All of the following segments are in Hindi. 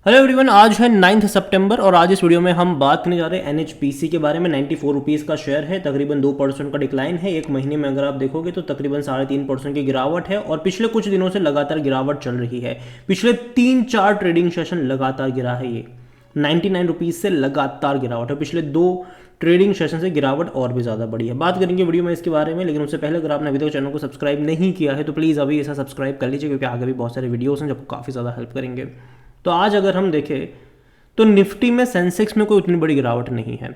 हेलो एवरीवन, आज है 9 सितंबर और आज इस वीडियो में हम बात करने जा रहे हैं एनएचपीसी के बारे में। 94 रुपीज़ का शेयर है, तकरीबन 2% का डिक्लाइन है। एक महीने में अगर आप देखोगे तो तकरीबन 3.5% की गिरावट है और पिछले कुछ दिनों से लगातार गिरावट चल रही है। पिछले 3-4 ट्रेडिंग सेशन लगातार गिरा है ये 99 रुपीज़ से लगातार गिरावट है। पिछले 2 ट्रेडिंग सेशन से गिरावट और भी ज़्यादा बढ़ी है। बात करेंगे वीडियो में इसके बारे में, लेकिन उससे पहले अगर आपने अभी तक चैनल को सब्सक्राइब नहीं किया है तो प्लीज़ अभी ऐसा सब्सक्राइब कर लीजिए, क्योंकि आगे भी बहुत सारे वीडियोस हैं जो काफ़ी ज़्यादा हेल्प करेंगे। तो आज अगर हम देखें तो निफ्टी में, सेंसेक्स में कोई उतनी बड़ी गिरावट नहीं है,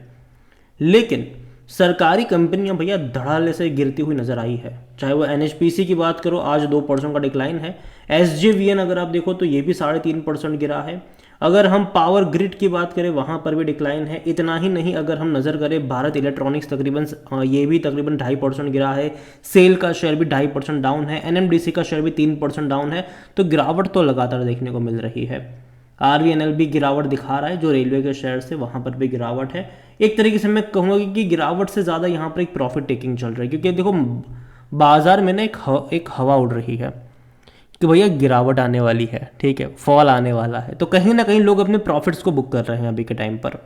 लेकिन सरकारी कंपनियां भैया धड़ाले से गिरती हुई नजर आई है। चाहे वो एनएचपीसी की बात करो, आज 2% का डिक्लाइन है। एसजेवीएन अगर आप देखो तो ये भी 3.5% गिरा है। अगर हम पावर ग्रिड की बात करें वहां पर भी डिक्लाइन है। इतना ही नहीं, अगर हम नजर करें भारत इलेक्ट्रॉनिक्स तकरीबन ये भी तकरीबन 2.5% गिरा है। सेल का शेयर भी 2.5% डाउन है। एनएमडीसी का शेयर भी 3% डाउन है। तो गिरावट तो लगातार देखने को मिल रही है। आरवीएनएल भी गिरावट दिखा रहा है, जो रेलवे के शेयर से वहां पर भी गिरावट है। एक तरीके से मैं कहूँगा कि गिरावट से ज़्यादा यहाँ पर एक प्रॉफिट टेकिंग चल रही है, क्योंकि देखो बाजार में ना एक हवा उड़ रही है कि भैया गिरावट आने वाली है, ठीक है, फॉल आने वाला है। तो कहीं ना कहीं लोग अपने प्रॉफिट्स को बुक कर रहे हैं अभी के टाइम पर।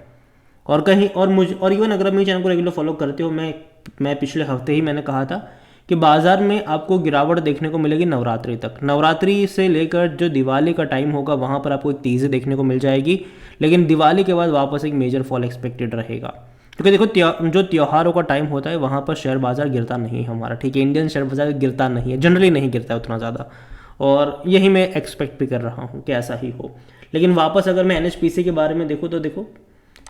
और कहीं और मुझे और इवन अगर आप मेरे चैनल को रेगुलर फॉलो करते हो, मैं पिछले हफ्ते ही मैंने कहा था कि बाजार में आपको गिरावट देखने को मिलेगी नवरात्रि तक। नवरात्रि से लेकर जो दिवाली का टाइम होगा वहाँ पर आपको एक तेज़ी देखने को मिल जाएगी, लेकिन दिवाली के बाद वापस एक मेजर फॉल एक्सपेक्टेड रहेगा। क्योंकि देखो जो त्योहारों का टाइम होता है वहाँ पर शेयर बाजार गिरता नहीं है हमारा, ठीक है, इंडियन शेयर बाजार गिरता नहीं है, जनरली नहीं गिरता है उतना ज़्यादा। और यही मैं एक्सपेक्ट भी कर रहा हूँ कि ऐसा ही हो। लेकिन वापस अगर मैं एनएचपीसी के बारे में देखूँ तो देखो,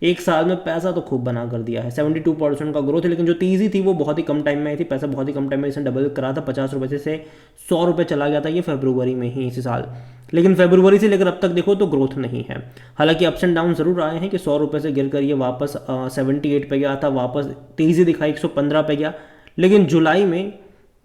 एक साल में पैसा तो खूब बना कर दिया है। 72% का ग्रोथ है, लेकिन जो तेज़ी थी वो बहुत ही कम टाइम में आई थी। पैसा बहुत ही कम टाइम में इसने डबल करा था, 50 रुपये से 100 रुपये चला गया था ये फरवरी में ही इसी साल। लेकिन फरवरी से लेकर अब तक देखो तो ग्रोथ नहीं है। हालांकि अप्स एंड डाउन जरूर आए हैं कि 100 रुपये से गिर कर ये वापस 78 पे गया था, वापस तेज़ी दिखाई 115 पे गया। लेकिन जुलाई में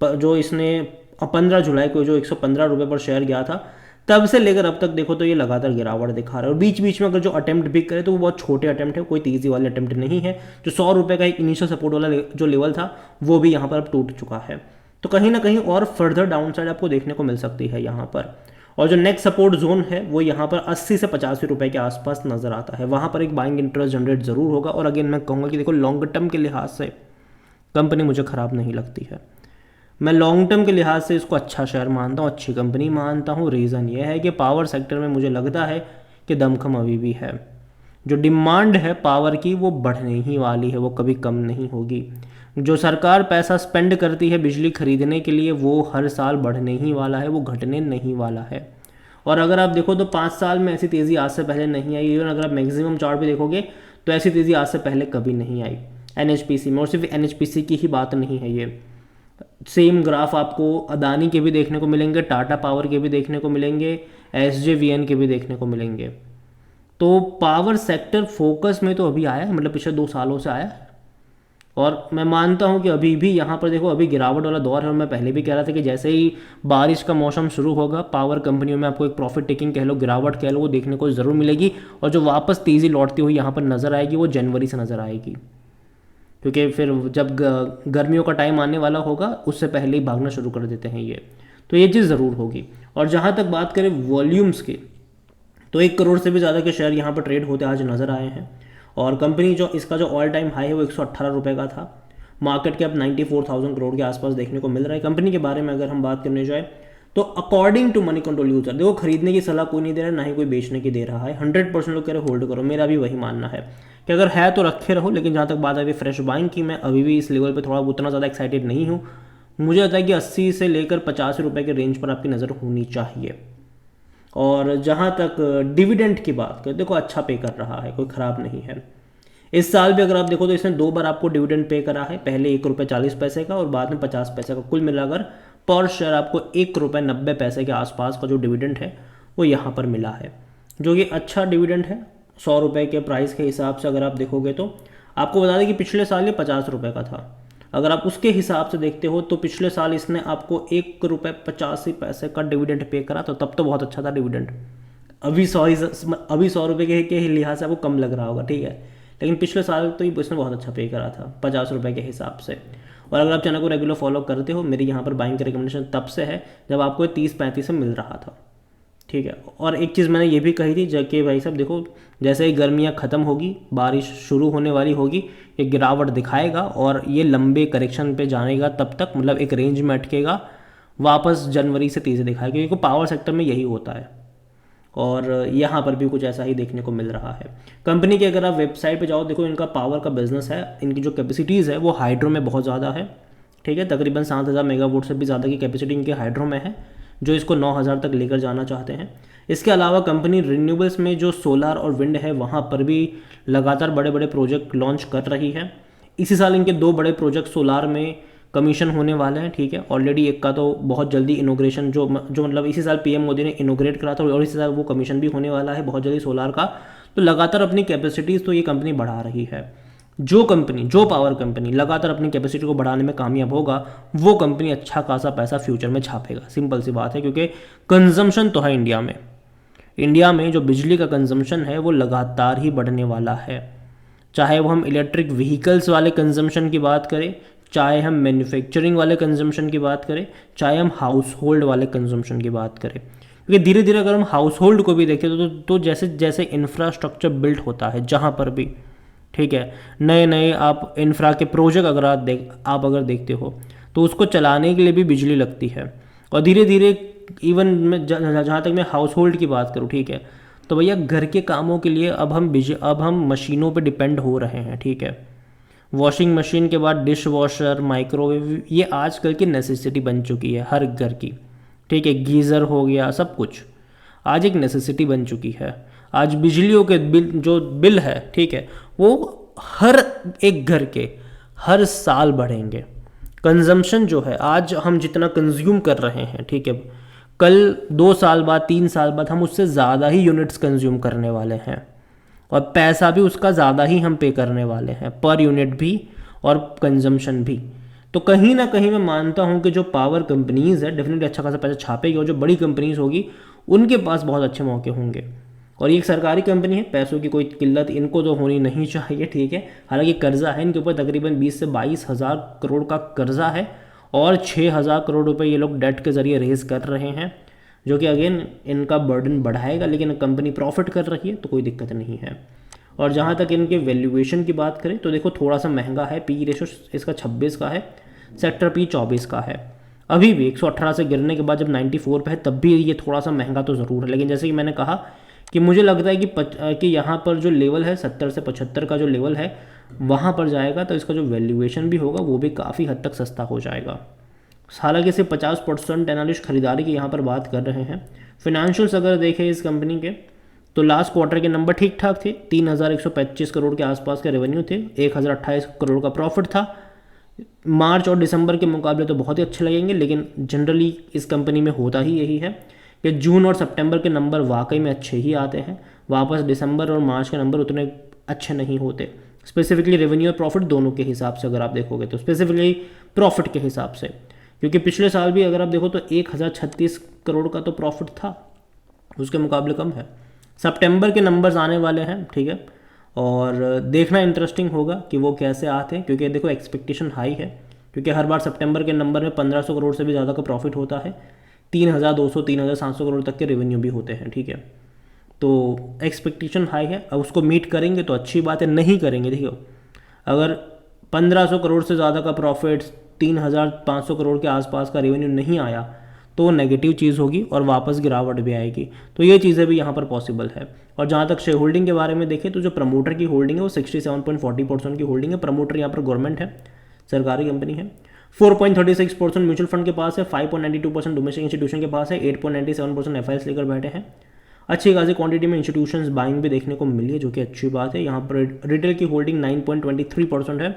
जो इसने 15 जुलाई को जो 115 रुपये पर शेयर गया था, तब से लेकर अब तक देखो तो ये लगातार गिरावट दिखा रहा है। और बीच बीच में अगर जो अटेम्प्ट भी करे तो वो बहुत छोटे अटेम्प्ट है, कोई तेज़ी वाले अटेम्प्ट नहीं है। जो 100 रुपये का एक इनिशियल सपोर्ट वाला जो लेवल था वो भी यहाँ पर अब टूट चुका है। तो कहीं ना कहीं और फर्दर डाउन साइड आपको देखने को मिल सकती है यहाँ पर। और जो नेक्स्ट सपोर्ट जोन है वो यहाँ पर 80 से 85 रुपये के आसपास नजर आता है। वहाँ पर एक बाइंग इंटरेस्ट जनरेट जरूर होगा। और अगेन मैं कहूँगा कि देखो लॉन्ग टर्म के लिहाज से कंपनी मुझे ख़राब नहीं लगती है। मैं लॉन्ग टर्म के लिहाज से इसको अच्छा शेयर मानता हूँ, अच्छी कंपनी मानता हूँ। रीज़न ये है कि पावर सेक्टर में मुझे लगता है कि दमखम अभी भी है। जो डिमांड है पावर की वो बढ़ने ही वाली है, वो कभी कम नहीं होगी। जो सरकार पैसा स्पेंड करती है बिजली खरीदने के लिए वो हर साल बढ़ने ही वाला है, वो घटने नहीं वाला है। और अगर आप देखो तो 5 साल में ऐसी तेज़ी आज से पहले नहीं आई। इवन अगर आप मैक्सिमम चार्ट भी देखोगे तो ऐसी तेज़ी आज से पहले कभी नहीं आई एनएचपीसी में। और सिर्फ एनएचपीसी की ही बात नहीं है ये, सेम ग्राफ आपको अदानी के भी देखने को मिलेंगे, टाटा पावर के भी देखने को मिलेंगे, एसजेवीएन के भी देखने को मिलेंगे। तो पावर सेक्टर फोकस में तो अभी आया है, मतलब पिछले 2 सालों से आया है। और मैं मानता हूं कि अभी भी यहाँ पर देखो अभी गिरावट वाला दौर है। और मैं पहले भी कह रहा था कि जैसे ही बारिश का मौसम शुरू होगा पावर कंपनियों में आपको एक प्रॉफिट टेकिंग कह लो, गिरावट कह लो, वो देखने को ज़रूर मिलेगी। और जो वापस तेज़ी लौटती हुई यहाँ पर नज़र आएगी वो जनवरी से नज़र आएगी, क्योंकि फिर जब गर्मियों का टाइम आने वाला होगा उससे पहले ही भागना शुरू कर देते हैं ये। तो ये चीज़ ज़रूर होगी। और जहाँ तक बात करें वॉल्यूम्स की, तो 1 करोड़ से भी ज़्यादा के शेयर यहाँ पर ट्रेड होते आज नज़र आए हैं। और कंपनी जो इसका जो ऑल टाइम हाई है वो 118 रुपये का था। मार्केट के अब 94,000 करोड़ के आसपास देखने को मिल रहा है। कंपनी के बारे में अगर हम बात करने जाए तो according to Moneycontrol user, देखो खरीदने की सलाह कोई नहीं दे रहा है, ना ही कोई बेचने की दे रहा है। 100% लोग कह रहे होल्ड करो। मेरा भी वही मानना है कि अगर है तो रखे रहो। लेकिन जहाँ तक बात आती है फ्रेश बाइंग की, मैं अभी भी इस लेवल पे थोड़ा उतना ज़्यादा एक्साइटेड नहीं हूँ। मुझे लगता है कि 80 से लेकर 85 रुपये के रेंज पर आपकी नज़र होनी चाहिए। और जहाँ तक डिविडेंड की बात करें, देखो अच्छा पे कर रहा है, कोई ख़राब नहीं है। इस साल भी अगर आप देखो तो इसने 2 बार आपको डिविडेंड पे करा है, पहले 1 रुपये 40 पैसे का और बाद में 50 पैसे का। कुल मिलाकर पर शेयर आपको 1 रुपये 90 पैसे के आसपास का जो डिविडेंड है वो यहाँ पर मिला है, जो कि अच्छा डिविडेंड है 100 रुपये के प्राइस के हिसाब से। अगर आप देखोगे तो आपको बता दें कि पिछले साल ये 50 रुपये का था। अगर आप उसके हिसाब से देखते हो तो पिछले साल इसने आपको 1 रुपये 85 पैसे का डिविडेंड पे करा, तो तब तो बहुत अच्छा था डिविडेंड। अभी 100 रुपये के लिहाज से आपको कम लग रहा होगा, ठीक है, लेकिन पिछले साल तो इसने बहुत अच्छा पे करा था 50 रुपये के हिसाब से। और अगर आप चैनल को रेगुलर फॉलो करते हो, मेरी यहाँ पर बाइंग की रिकमेंडेशन तब से है जब आपको 30-35 से मिल रहा था। ठीक है। और एक चीज़ मैंने ये भी कही थी कि भाई साहब देखो, जैसे ही गर्मियाँ ख़त्म होगी, बारिश शुरू होने वाली होगी, ये गिरावट दिखाएगा और ये लंबे करेक्शन पे जानेगा, तब तक मतलब एक रेंज में अटकेगा, वापस जनवरी से तेज़ी दिखाएगा, क्योंकि पावर सेक्टर में यही होता है। और यहाँ पर भी कुछ ऐसा ही देखने को मिल रहा है। कंपनी की अगर आप वेबसाइट पे जाओ, देखो इनका पावर का बिजनेस है, इनकी जो कैपेसिटीज़ है वो हाइड्रो में बहुत ज़्यादा है, ठीक है। तकरीबन 7,000 मेगावाट से भी ज़्यादा की कैपेसिटी इनके हाइड्रो में है, जो इसको 9,000 तक लेकर जाना चाहते हैं। इसके अलावा कंपनी रिन्यूएबल्स में जो सोलार और विंड है वहाँ पर भी लगातार बड़े बड़े प्रोजेक्ट लॉन्च कर रही है। इसी साल इनके 2 बड़े प्रोजेक्ट सोलार में कमीशन होने वाले हैं, ठीक है। ऑलरेडी एक का तो बहुत जल्दी इनोग्रेशन जो मतलब इसी साल पीएम मोदी ने इनोग्रेट करा था, और इसी साल वो कमीशन भी होने वाला है बहुत जल्दी सोलार का। तो लगातार अपनी कैपेसिटीज़ तो ये कंपनी बढ़ा रही है। जो पावर कंपनी लगातार अपनी कैपेसिटी को बढ़ाने में कामयाब होगा, वो कंपनी अच्छा खासा पैसा फ्यूचर में छापेगा। सिंपल सी बात है, क्योंकि कंजम्पशन तो है इंडिया में जो बिजली का कंजम्पशन है वो लगातार ही बढ़ने वाला है। चाहे वो हम इलेक्ट्रिक व्हीकल्स वाले कंजम्पशन की बात करें, चाहे हम मैन्युफैक्चरिंग वाले कंजम्पशन की बात करें, चाहे हम हाउस होल्ड वाले कंजम्पशन की बात करें। क्योंकि धीरे धीरे अगर हम हाउस होल्ड को भी देखें तो जैसे जैसे इंफ्रास्ट्रक्चर बिल्ट होता है जहाँ पर भी, ठीक है, नए नए आप इंफ्रा के प्रोजेक्ट अगर आप अगर देखते हो तो उसको चलाने के लिए भी बिजली लगती है। और धीरे धीरे इवन मैं जहाँ तक मैं हाउस होल्ड की बात करूँ, ठीक है, तो भैया घर के कामों के लिए अब हम मशीनों पे डिपेंड हो रहे हैं, ठीक है। वॉशिंग मशीन के बाद डिश वॉशर, माइक्रोवेव, ये आजकल की नेसेसिटी बन चुकी है हर घर की, ठीक है। गीज़र हो गया, सब कुछ आज एक नेसेसिटी बन चुकी है। आज बिजलियों के बिल है, ठीक है, वो हर एक घर के हर साल बढ़ेंगे। कंजम्पशन जो है, आज हम जितना कंज्यूम कर रहे हैं, ठीक है, कल 2 साल बाद 3 साल बाद हम उससे ज़्यादा ही यूनिट्स कंज्यूम करने वाले हैं, और पैसा भी उसका ज़्यादा ही हम पे करने वाले हैं, पर यूनिट भी और कंजम्पशन भी। तो कहीं ना कहीं मैं मानता हूँ कि जो पावर कंपनीज़ है डेफिनेटली अच्छा खासा पैसा छापेगी, और जो बड़ी कंपनीज़ होगी उनके पास बहुत अच्छे मौके होंगे। और ये एक सरकारी कंपनी है, पैसों की कोई किल्लत इनको तो होनी नहीं चाहिए, ठीक है। हालांकि कर्जा है इनके ऊपर, तकरीबन 20 से 22 हज़ार करोड़ का कर्जा है, और 6,000 करोड़ रुपए ये लोग डेट के ज़रिए रेज कर रहे हैं, जो कि अगेन इनका बर्डन बढ़ाएगा। लेकिन कंपनी प्रॉफिट कर रही है तो कोई दिक्कत नहीं है। और जहाँ तक इनके वैल्यूएशन की बात करें तो देखो थोड़ा सा महंगा है, पी रेशो इसका 26 का है, सेक्टर पी 24 का है। अभी भी 118 से गिरने के बाद जब 94 पे है तब भी ये थोड़ा सा महंगा तो ज़रूर है। लेकिन जैसे कि मैंने कहा कि मुझे लगता है कि यहाँ पर जो लेवल है 70 से 75 का जो लेवल है वहाँ पर जाएगा, तो इसका जो वैल्यूएशन भी होगा वो भी काफ़ी हद तक सस्ता हो जाएगा। हालांकि सिर्फ 50% एनालिस्ट खरीदारी की यहाँ पर बात कर रहे हैं। फिनेंशियल्स अगर देखें इस कंपनी के, तो लास्ट क्वार्टर के नंबर ठीक ठाक थे, 3,125 करोड़ के आसपास के रेवेन्यू थे, 1,028 करोड़ का प्रॉफिट था। मार्च और दिसंबर के मुकाबले तो बहुत ही अच्छे लगेंगे, लेकिन जनरली इस कंपनी में होता ही यही है कि जून और सितंबर के नंबर वाकई में अच्छे ही आते हैं, वापस दिसंबर और मार्च के नंबर उतने अच्छे नहीं होते। स्पेसिफिकली रेवेन्यू और प्रॉफिट दोनों के हिसाब से अगर आप देखोगे तो, स्पेसिफिकली प्रॉफिट के हिसाब से, क्योंकि पिछले साल भी अगर आप देखो तो 1,036 करोड़ का तो प्रॉफिट था, उसके मुकाबले कम है। सितंबर के नंबर्स आने वाले हैं, ठीक है, और देखना इंटरेस्टिंग होगा कि वो कैसे आते हैं, क्योंकि देखो एक्सपेक्टेशन हाई है, क्योंकि हर बार सितंबर के नंबर में 1,500 करोड़ से भी ज़्यादा का प्रॉफिट होता है, 3,200 3,700 करोड़ तक के रेवेन्यू भी होते हैं, ठीक है। तो एक्सपेक्टेशन हाई है, अब उसको मीट करेंगे तो अच्छी बात है, नहीं करेंगे देखो अगर 1,500 करोड़ से ज़्यादा का प्रॉफिट, 3,500 करोड़ के आसपास का रेवेन्यू नहीं आया तो वो नेगेटिव चीज़ होगी और वापस गिरावट भी आएगी। तो ये चीज़ें भी यहाँ पर पॉसिबल है। और जहाँ तक शेयर होल्डिंग के बारे में देखें तो जो प्रमोटर की होल्डिंग है वो 67.40% की होल्डिंग है। प्रमोटर यहाँ पर गवर्नमेंट है, सरकारी कंपनी है। 4.36% म्यूचुअल फंड के पास है, 5.92% डोमेस्टिक इंस्टीट्यूशन के पास है, 8.97% एफआईएस लेकर बैठे हैं। अच्छी खासी क्वांटिटी में इंस्टीट्यूशंस बाइंग भी देखने को मिली है, जो कि अच्छी बात है। यहाँ पर रिटेल की होल्डिंग 9.23% है,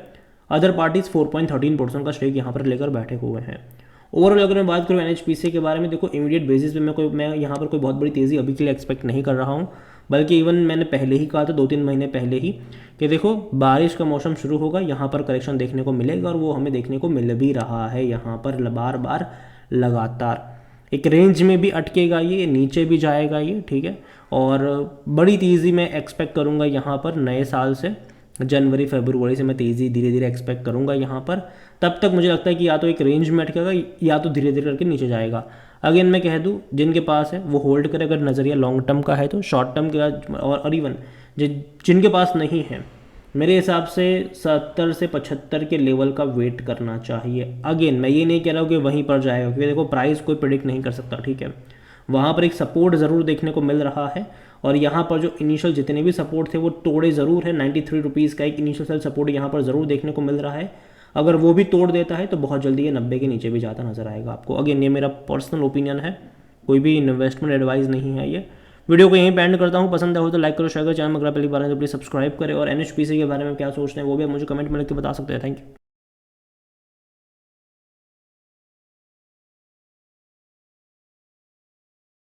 अदर पार्टीज 4.13% का स्टेक यहाँ पर लेकर बैठे हुए हैं। ओवरऑल अगर मैं बात करूँ एनएचपीसी के बारे में, देखो इमीडिएट बेसिस पे मैं यहाँ पर कोई बहुत बड़ी तेज़ी अभी के लिए एक्सपेक्ट नहीं कर रहा हूँ, बल्कि इवन मैंने पहले ही कहा था 2-3 महीने पहले ही कि देखो बारिश का मौसम शुरू होगा, यहाँ पर करेक्शन देखने को मिलेगा, और वो हमें देखने को मिल भी रहा है यहाँ पर बार बार लगातार। एक रेंज में भी अटकेगा ये, नीचे भी जाएगा ये, ठीक है। और बड़ी तेज़ी मैं एक्सपेक्ट करूँगा यहाँ पर नए साल से, जनवरी फरवरी से मैं तेज़ी धीरे धीरे एक्सपेक्ट करूँगा यहाँ पर। तब तक मुझे लगता है कि या तो एक रेंज में अटकेगा या तो धीरे धीरे करके नीचे जाएगा। अगेन मैं कह दूँ जिनके पास है वो होल्ड करे, अगर नज़रिया लॉन्ग टर्म का है तो। शॉर्ट टर्म का और इवन जिनके पास नहीं है, मेरे हिसाब से 70 से 75 के लेवल का वेट करना चाहिए। अगेन मैं ये नहीं कह रहा हूँ कि वहीं पर जाएगा, क्योंकि देखो प्राइस कोई प्रिडिक्ट नहीं कर सकता, ठीक है। वहाँ पर एक सपोर्ट ज़रूर देखने को मिल रहा है, और यहाँ पर जो इनिशियल जितने भी सपोर्ट थे वो तोड़े ज़रूर है। 93 रुपीज़ का एक इनिशियल सेल सपोर्ट यहाँ पर ज़रूर देखने को मिल रहा है। अगर वो भी तोड़ देता है तो बहुत जल्दी ये 90 के नीचे भी जाता नजर आएगा आपको। अगेन ये मेरा पर्सनल ओपिनियन है, कोई भी इन्वेस्टमेंट एडवाइस नहीं है ये। वीडियो को यहीं पे एंड करता हूँ। पसंद हो तो लाइक करो, शेयर करो, चैनल में अगर पहली बार है तो प्लीज़ सब्सक्राइब करें, और एनएचपीसी के बारे में क्या सोचते हैं वो भी आप मुझे कमेंट में लिख के बता सकते हैं। Thank you.